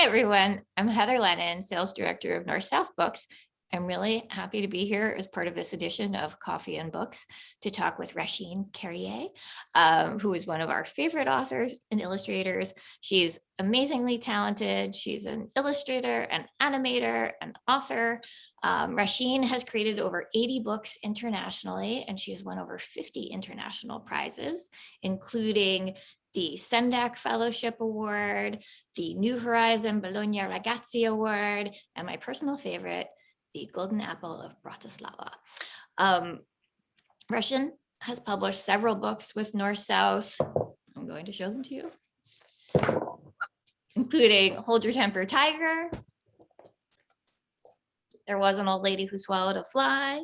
everyone. I'm Heather Lennon, Sales Director of NorthSouth Books. I'm really happy to be here as part of this edition of Coffee and Books to talk with Rashin Kheiriyeh, who is one of our favorite authors and illustrators. She's amazingly talented. She's an illustrator, an animator, an author. Rashin has created over 80 books internationally, and she has won over 50 international prizes, including the Sendak Fellowship Award, the New Horizon Bologna Ragazzi Award, and my personal favorite, the Golden Apple of Bratislava. Rashin has published several books with NorthSouth. I'm going to show them to you, including Hold Your Temper, Tiger, There Was an Old Lady Who Swallowed a Fly,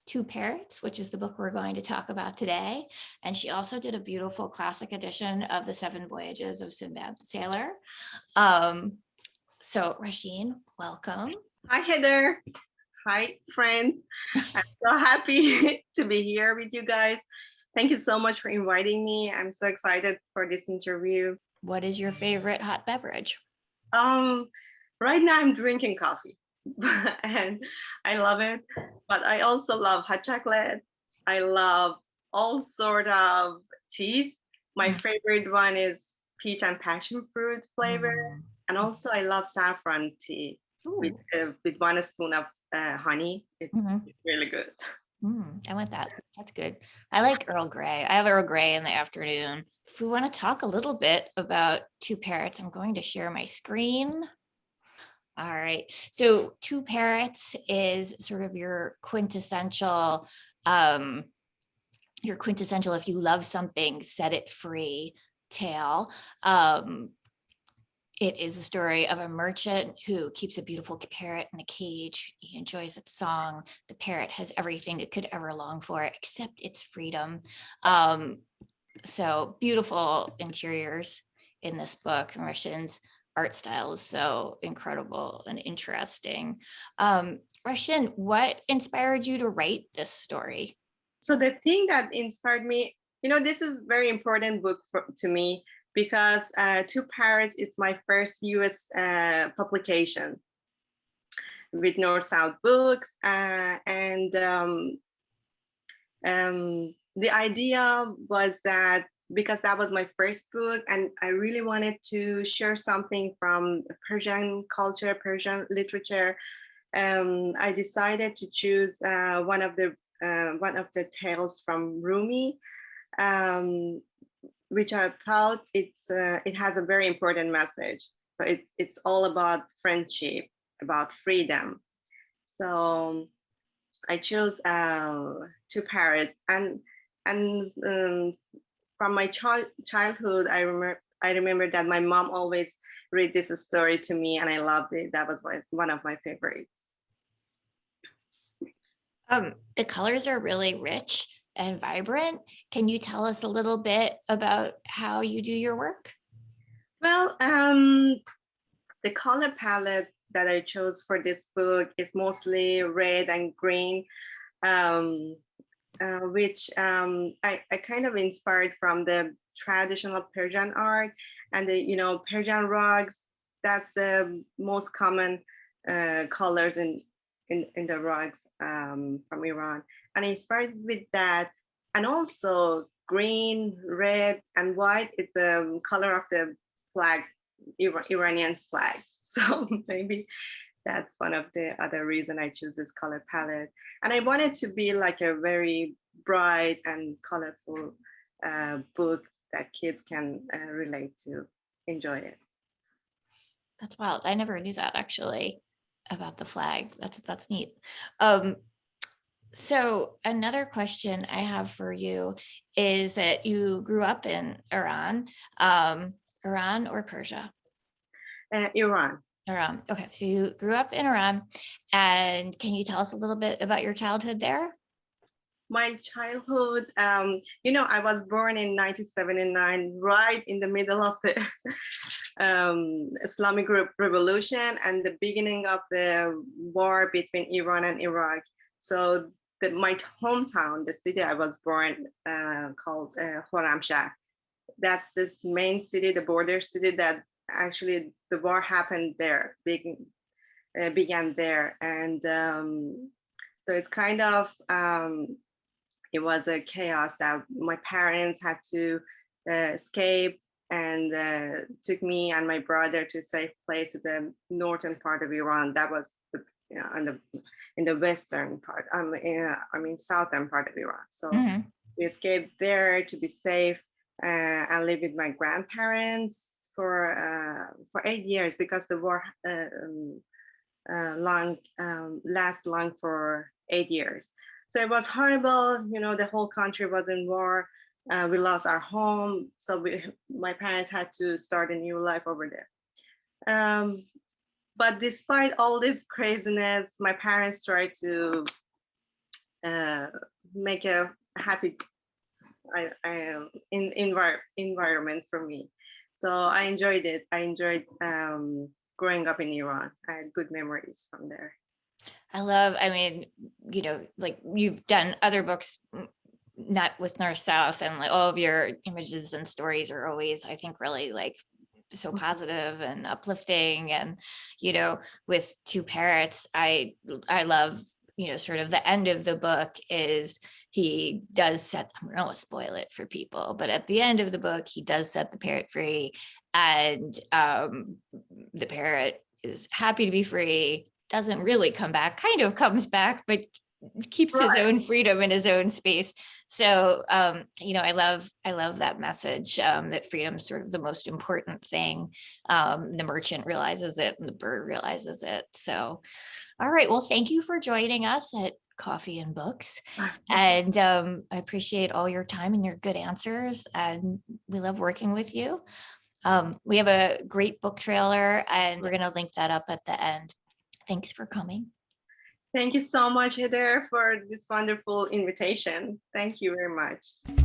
Two Parrots, which is the book we're going to talk about today. And she also did a beautiful classic edition of The Seven Voyages of Sinbad the Sailor. So Rashin, welcome. Hi, Heather. Hi, friends. I'm so happy to be here with you guys. Thank you so much for inviting me. I'm so excited for this interview. What is your favorite hot beverage? Right now I'm drinking coffee and I love it, but I also love hot chocolate. I love all sort of teas. My favorite one is peach and passion fruit flavor. And also I love saffron tea with 1 spoon of honey. It's really good. I want that. That's good. I like Earl Grey. I have Earl Grey in the afternoon. If we want to talk a little bit about Two Parrots, I'm going to share my screen. All right. So Two Parrots is sort of your quintessential, if you love something, set it free tale. It is a story of a merchant who keeps a beautiful parrot in a cage. He enjoys its song. The parrot has everything it could ever long for, except its freedom. So beautiful interiors in this book. Rashin's art style is so incredible and interesting. Rashin, what inspired you to write this story? So the thing that inspired me, this is a very important book to me, because Two Parrots, it's my first US publication with NorthSouth Books. And the idea was that because that was my first book and I really wanted to share something from Persian culture, Persian literature, I decided to choose one of the tales from Rumi, which I thought it has a very important message. So it's all about friendship, about freedom. So I chose Two Parrots, and from my childhood, I remember that my mom always read this story to me, and I loved it. That was one of my favorites. The colors are really rich and vibrant. Can you tell us a little bit about how you do your work? Well, the color palette that I chose for this book is mostly red and green, which I kind of inspired from the traditional Persian art and the Persian rugs. That's the most common colors in the rugs from Iran, and inspired with that. And also green, red, and white is the color of the flag, Iranian's flag. So maybe that's one of the other reason I choose this color palette. And I wanted to be like a very bright and colorful book that kids can relate to, enjoy it. That's wild. I never knew that actually about the flag. That's neat. So another question I have for you is that you grew up in Iran, Iran or Persia? Iran. Iran. Okay, so you grew up in Iran, and can you tell us a little bit about your childhood there? My childhood, I was born in 1979, right in the middle of the Islamic Revolution and the beginning of the war between Iran and Iraq. So my hometown, the city I was born, called Khorramshahr. That's this main city, the border city that actually the war happened there, began there. And so it's kind of, it was a chaos that my parents had to escape, and took me and my brother to a safe place to the northern part of Iran. That was in the western part, southern part of Iran. So we escaped there to be safe, and live with my grandparents for 8 years, because the war last long for 8 years. So it was horrible. The whole country was in war. We lost our home, so my parents had to start a new life over there. But despite all this craziness, my parents tried to make a happy environment for me. So I enjoyed it. I enjoyed growing up in Iran. I had good memories from there. I mean, like you've done other books, not with North South, and like all of your images and stories are always, I think, really like so positive and uplifting. And, with Two Parrots, I love, sort of the end of the book is he does set, I'm going to spoil it for people, but at the end of the book, he does set the parrot free, and the parrot is happy to be free, doesn't really come back, kind of comes back, but keeps his own freedom in his own space. So, I love that message, that freedom's sort of the most important thing. The merchant realizes it and the bird realizes it. So, all right. Well, thank you for joining us at Coffee and Books. And I appreciate all your time and your good answers. And we love working with you. We have a great book trailer, and we're going to link that up at the end. Thanks for coming. Thank you so much, Heather, for this wonderful invitation. Thank you very much.